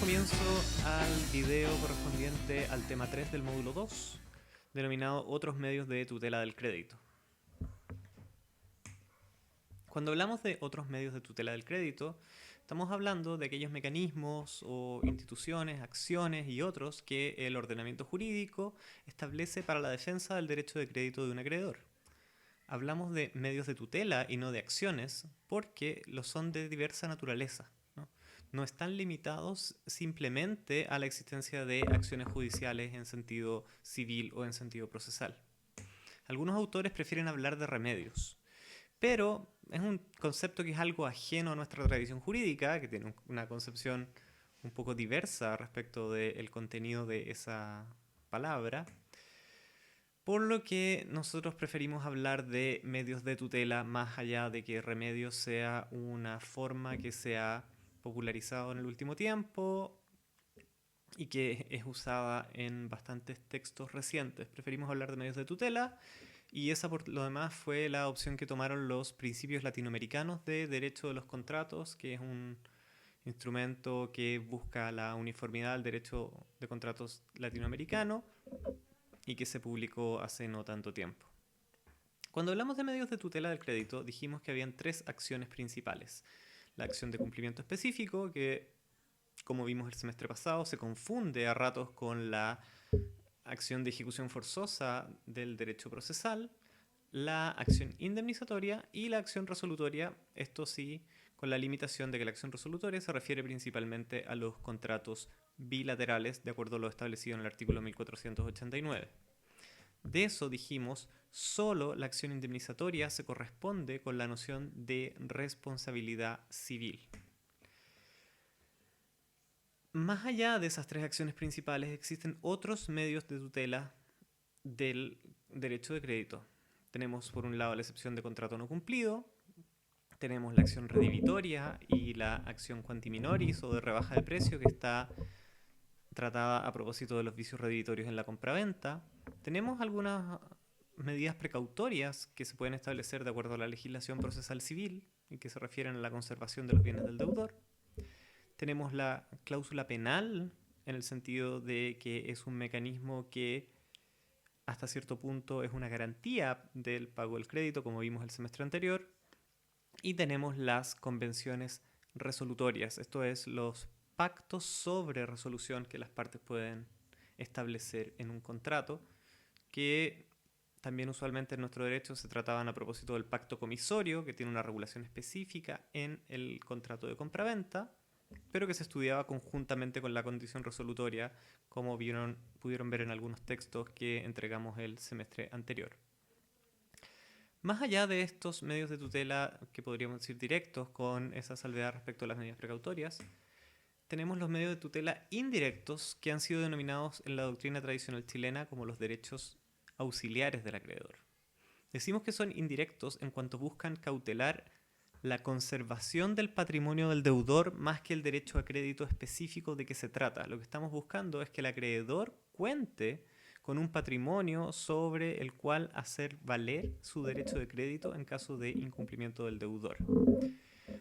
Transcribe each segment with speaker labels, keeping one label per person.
Speaker 1: comienzo al video correspondiente al tema 3 del módulo 2, denominado Otros medios de tutela del crédito. Cuando hablamos de otros medios de tutela del crédito, estamos hablando de aquellos mecanismos o instituciones, acciones y otros que el ordenamiento jurídico establece para la defensa del derecho de crédito de un acreedor. Hablamos de medios de tutela y no de acciones porque lo son de diversa naturaleza. No están limitados simplemente a la existencia de acciones judiciales en sentido civil o en sentido procesal. Algunos autores prefieren hablar de remedios, pero es un concepto que es algo ajeno a nuestra tradición jurídica, que tiene una concepción un poco diversa respecto del contenido de esa palabra, por lo que nosotros preferimos hablar de medios de tutela más allá de que remedios sea una forma que sea popularizado en el último tiempo y que es usada en bastantes textos recientes. Preferimos hablar de medios de tutela y esa por lo demás fue la opción que tomaron los principios latinoamericanos de derecho de los contratos, que es un instrumento que busca la uniformidad del derecho de contratos latinoamericano y que se publicó hace no tanto tiempo. Cuando hablamos de medios de tutela del crédito, dijimos que habían tres acciones principales. La acción de cumplimiento específico, que como vimos el semestre pasado, se confunde a ratos con la acción de ejecución forzosa del derecho procesal, la acción indemnizatoria y la acción resolutoria, esto sí, con la limitación de que la acción resolutoria se refiere principalmente a los contratos bilaterales, de acuerdo a lo establecido en el artículo 1489. De eso dijimos, solo la acción indemnizatoria se corresponde con la noción de responsabilidad civil. Más allá de esas tres acciones principales, existen otros medios de tutela del derecho de crédito. Tenemos por un lado la excepción de contrato no cumplido, tenemos la acción redivitoria y la acción quanti minoris o de rebaja de precio, que está tratada a propósito de los vicios redivitorios en la compraventa. Tenemos algunas medidas precautorias que se pueden establecer de acuerdo a la legislación procesal civil y que se refieren a la conservación de los bienes del deudor. Tenemos la cláusula penal en el sentido de que es un mecanismo que hasta cierto punto es una garantía del pago del crédito, como vimos el semestre anterior. Y tenemos las convenciones resolutorias, esto es, los pactos sobre resolución que las partes pueden establecer en un contrato, que también usualmente en nuestro derecho se trataban a propósito del pacto comisorio, que tiene una regulación específica en el contrato de compraventa, pero que se estudiaba conjuntamente con la condición resolutoria, como pudieron ver en algunos textos que entregamos el semestre anterior. Más allá de estos medios de tutela que podríamos decir directos, con esa salvedad respecto a las medidas precautorias, tenemos los medios de tutela indirectos que han sido denominados en la doctrina tradicional chilena como los derechos auxiliares del acreedor. Decimos que son indirectos en cuanto buscan cautelar la conservación del patrimonio del deudor más que el derecho a crédito específico de que se trata. Lo que estamos buscando es que el acreedor cuente con un patrimonio sobre el cual hacer valer su derecho de crédito en caso de incumplimiento del deudor.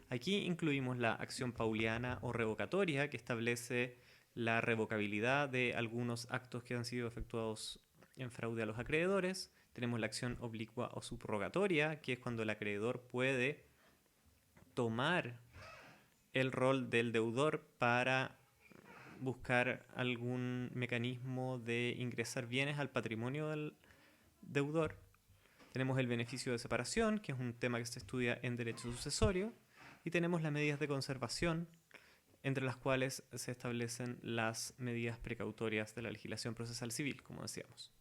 Speaker 1: Aquí incluimos la acción pauliana o revocatoria, que establece la revocabilidad de algunos actos que han sido efectuados en fraude a los acreedores. Tenemos la acción oblicua o subrogatoria, que es cuando el acreedor puede tomar el rol del deudor para buscar algún mecanismo de ingresar bienes al patrimonio del deudor. Tenemos el beneficio de separación, que es un tema que se estudia en derecho sucesorio, y tenemos las medidas de conservación, entre las cuales se establecen las medidas precautorias de la legislación procesal civil, como decíamos.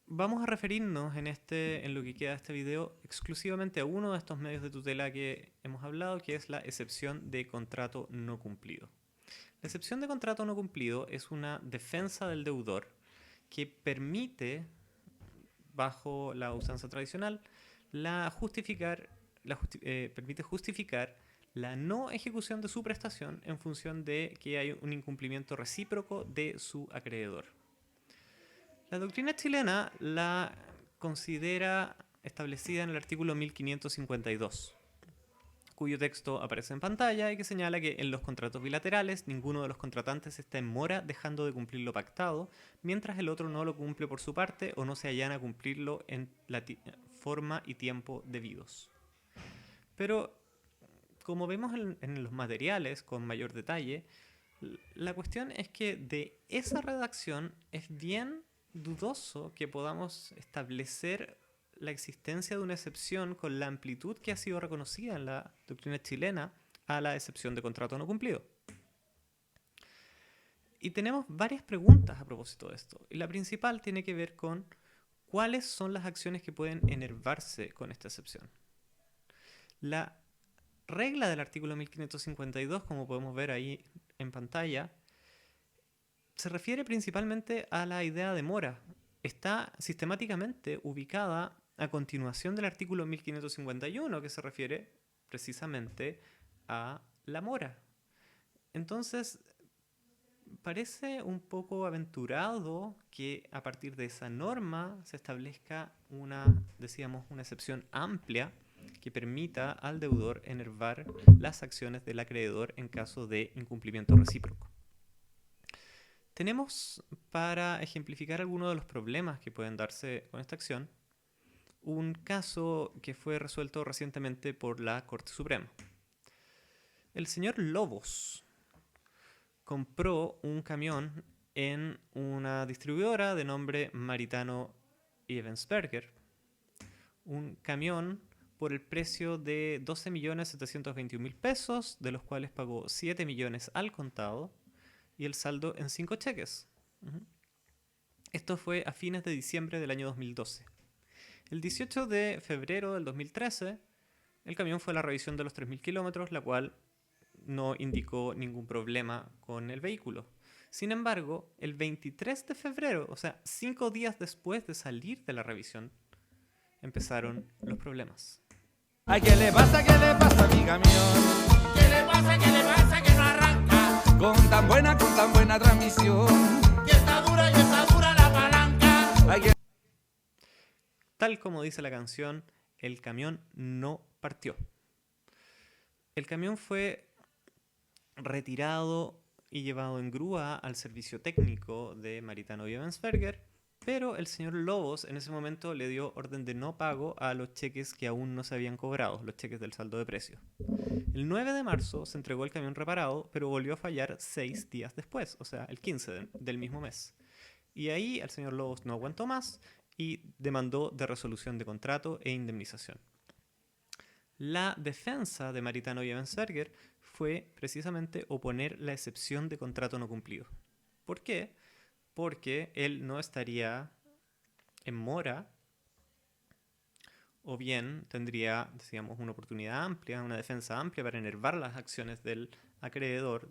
Speaker 1: Vamos a referirnos en lo que queda de este video exclusivamente a uno de estos medios de tutela que hemos hablado, que es la excepción de contrato no cumplido. La excepción de contrato no cumplido es una defensa del deudor que permite, bajo la usanza tradicional, permite justificar la no ejecución de su prestación en función de que hay un incumplimiento recíproco de su acreedor. La doctrina chilena la considera establecida en el artículo 1552, cuyo texto aparece en pantalla y que señala que en los contratos bilaterales ninguno de los contratantes está en mora dejando de cumplir lo pactado, mientras el otro no lo cumple por su parte o no se allana a cumplirlo en la forma y tiempo debidos. Pero, como vemos en los materiales con mayor detalle, la cuestión es que de esa redacción es bien dudoso que podamos establecer la existencia de una excepción con la amplitud que ha sido reconocida en la doctrina chilena a la excepción de contrato no cumplido. Y tenemos varias preguntas a propósito de esto. Y la principal tiene que ver con cuáles son las acciones que pueden enervarse con esta excepción. La regla del artículo 1552, como podemos ver ahí en pantalla, se refiere principalmente a la idea de mora. Está sistemáticamente ubicada a continuación del artículo 1551, que se refiere precisamente a la mora. Entonces, parece un poco aventurado que a partir de esa norma se establezca una excepción amplia que permita al deudor enervar las acciones del acreedor en caso de incumplimiento recíproco. Tenemos, para ejemplificar algunos de los problemas que pueden darse con esta acción, un caso que fue resuelto recientemente por la Corte Suprema. El señor Lobos compró un camión en una distribuidora de nombre Maritano Ebensberger, un camión por el precio de 12.721.000 pesos, de los cuales pagó 7 millones al contado y el saldo en 5 cheques. Esto fue a fines de diciembre del año 2012. El 18 de febrero del 2013, el camión fue a la revisión de los 3.000 kilómetros, la cual no indicó ningún problema con el vehículo. Sin embargo, el 23 de febrero, o sea, 5 días después de salir de la revisión, empezaron los problemas.
Speaker 2: Ay, ¿qué le pasa a mi camión?
Speaker 3: ¿Qué le pasa que no arranca?
Speaker 2: Con tan buena transmisión.
Speaker 3: Y está dura la palanca.
Speaker 2: Ay, ¿qué...
Speaker 1: Tal como dice la canción, el camión no partió. El camión fue retirado y llevado en grúa al servicio técnico de Maritano Ebensberger, pero el señor Lobos en ese momento le dio orden de no pago a los cheques que aún no se habían cobrado, los cheques del saldo de precio. El 9 de marzo se entregó el camión reparado, pero volvió a fallar 6 días después, o sea, el 15 del mismo mes. Y ahí el señor Lobos no aguantó más y demandó de resolución de contrato e indemnización. La defensa de Maritano Ebensberger fue precisamente oponer la excepción de contrato no cumplido. ¿Por qué? Porque él no estaría en mora, o bien tendría, una oportunidad amplia, una defensa amplia para enervar las acciones del acreedor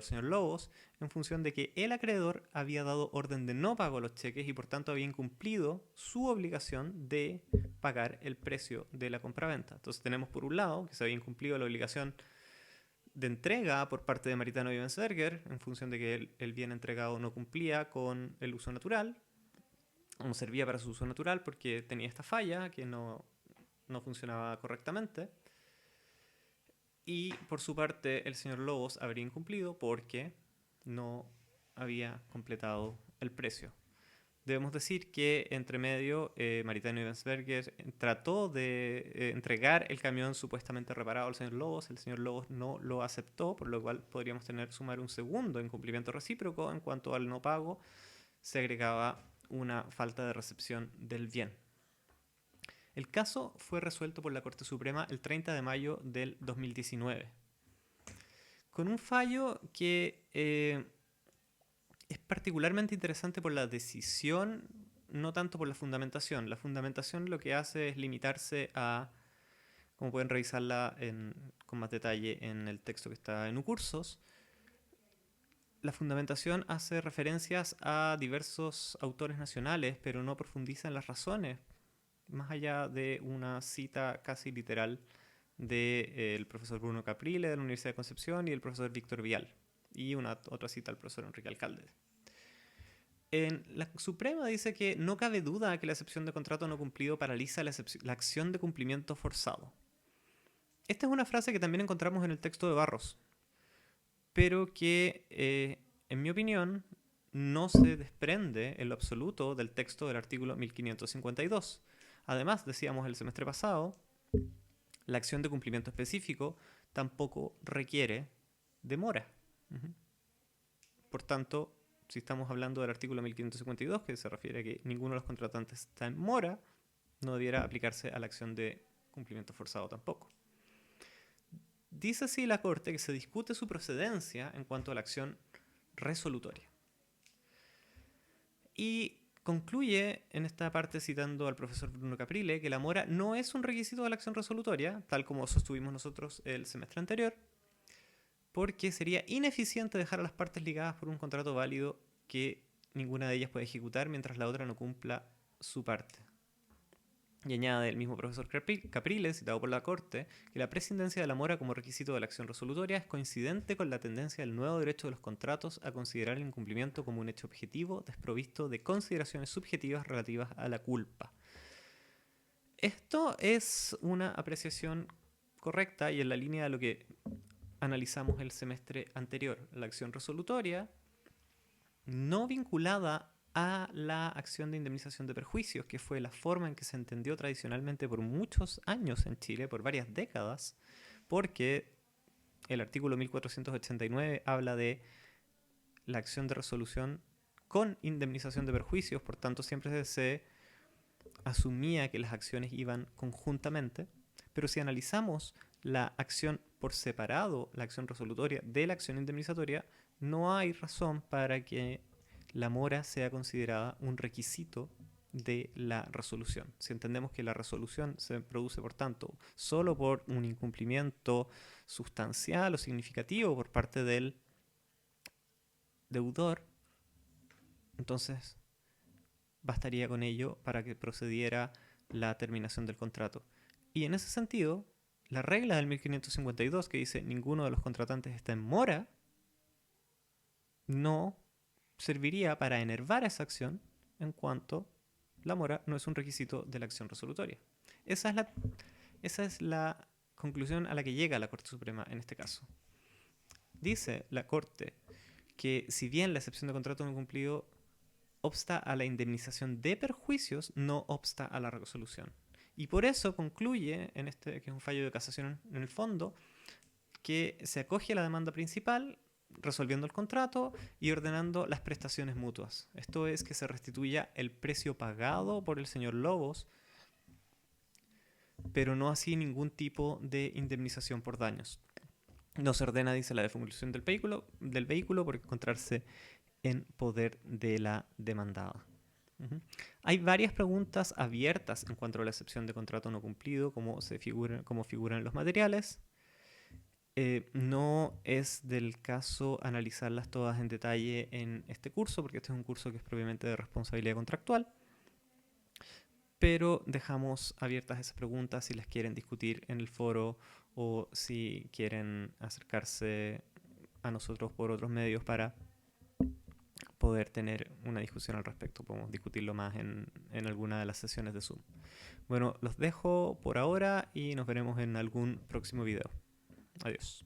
Speaker 1: señor Lobos, en función de que el acreedor había dado orden de no pago a los cheques y por tanto había incumplido su obligación de pagar el precio de la compraventa. Entonces tenemos por un lado que se había incumplido la obligación de entrega por parte de Maritano Ebensberger, en función de que el bien entregado no cumplía con el uso natural, no servía para su uso natural porque tenía esta falla que no funcionaba correctamente. Y por su parte el señor Lobos habría incumplido porque no había completado el precio. Debemos decir que entre medio Maritano Ebensberger trató de entregar el camión supuestamente reparado al señor Lobos. El señor Lobos no lo aceptó, por lo cual podríamos sumar un segundo incumplimiento recíproco. En cuanto al no pago, se agregaba una falta de recepción del bien. El caso fue resuelto por la Corte Suprema el 30 de mayo del 2019, con un fallo que es particularmente interesante por la decisión, no tanto por la fundamentación. La fundamentación lo que hace es limitarse a, como pueden revisarla con más detalle en el texto que está en Ucursos, la fundamentación hace referencias a diversos autores nacionales, pero no profundiza en las razones, más allá de una cita casi literal del profesor Bruno Caprile de la Universidad de Concepción y el profesor Víctor Vial, y otra cita al profesor Enrique Alcalde. En la Suprema dice que no cabe duda que la excepción de contrato no cumplido paraliza la acción de cumplimiento forzado. Esta es una frase que también encontramos en el texto de Barros, pero que, en mi opinión, no se desprende en lo absoluto del texto del artículo 1552. Además, decíamos el semestre pasado, la acción de cumplimiento específico tampoco requiere demora. Por tanto, si estamos hablando del artículo 1552, que se refiere a que ninguno de los contratantes está en mora, no debiera aplicarse a la acción de cumplimiento forzado tampoco. Dice así la Corte que se discute su procedencia en cuanto a la acción resolutoria. Y concluye en esta parte citando al profesor Bruno Caprile que la mora no es un requisito de la acción resolutoria, tal como sostuvimos nosotros el semestre anterior, porque sería ineficiente dejar a las partes ligadas por un contrato válido que ninguna de ellas puede ejecutar mientras la otra no cumpla su parte. Y añade el mismo profesor Caprile, citado por la Corte, que la prescindencia de la mora como requisito de la acción resolutoria es coincidente con la tendencia del nuevo derecho de los contratos a considerar el incumplimiento como un hecho objetivo desprovisto de consideraciones subjetivas relativas a la culpa. Esto es una apreciación correcta y en la línea de lo que analizamos el semestre anterior. La acción resolutoria, no vinculada a la acción de indemnización de perjuicios, que fue la forma en que se entendió tradicionalmente por muchos años en Chile, por varias décadas, porque el artículo 1489 habla de la acción de resolución con indemnización de perjuicios, por tanto siempre se asumía que las acciones iban conjuntamente, pero si analizamos la acción por separado, la acción resolutoria de la acción indemnizatoria, no hay razón para que la mora sea considerada un requisito de la resolución. Si entendemos que la resolución se produce, por tanto, solo por un incumplimiento sustancial o significativo por parte del deudor, entonces bastaría con ello para que procediera la terminación del contrato. Y en ese sentido, la regla del 1552 que dice ninguno de los contratantes está en mora, no serviría para enervar esa acción en cuanto la mora no es un requisito de la acción resolutoria. Esa es la conclusión a la que llega la Corte Suprema en este caso. Dice la Corte que si bien la excepción de contrato no cumplido obsta a la indemnización de perjuicios, no obsta a la resolución. Y por eso concluye, en este que es un fallo de casación en el fondo, que se acoge a la demanda principal, resolviendo el contrato y ordenando las prestaciones mutuas. Esto es que se restituya el precio pagado por el señor Lobos, pero no así ningún tipo de indemnización por daños. No se ordena, dice, la devolución del vehículo por encontrarse en poder de la demandada. Hay varias preguntas abiertas en cuanto a la excepción de contrato no cumplido, como figuran en los materiales. No es del caso analizarlas todas en detalle en este curso, porque este es un curso que es propiamente de responsabilidad contractual, pero dejamos abiertas esas preguntas si las quieren discutir en el foro o si quieren acercarse a nosotros por otros medios para poder tener una discusión al respecto. Podemos discutirlo más en alguna de las sesiones de Zoom. Bueno, los dejo por ahora y nos veremos en algún próximo video. Adiós.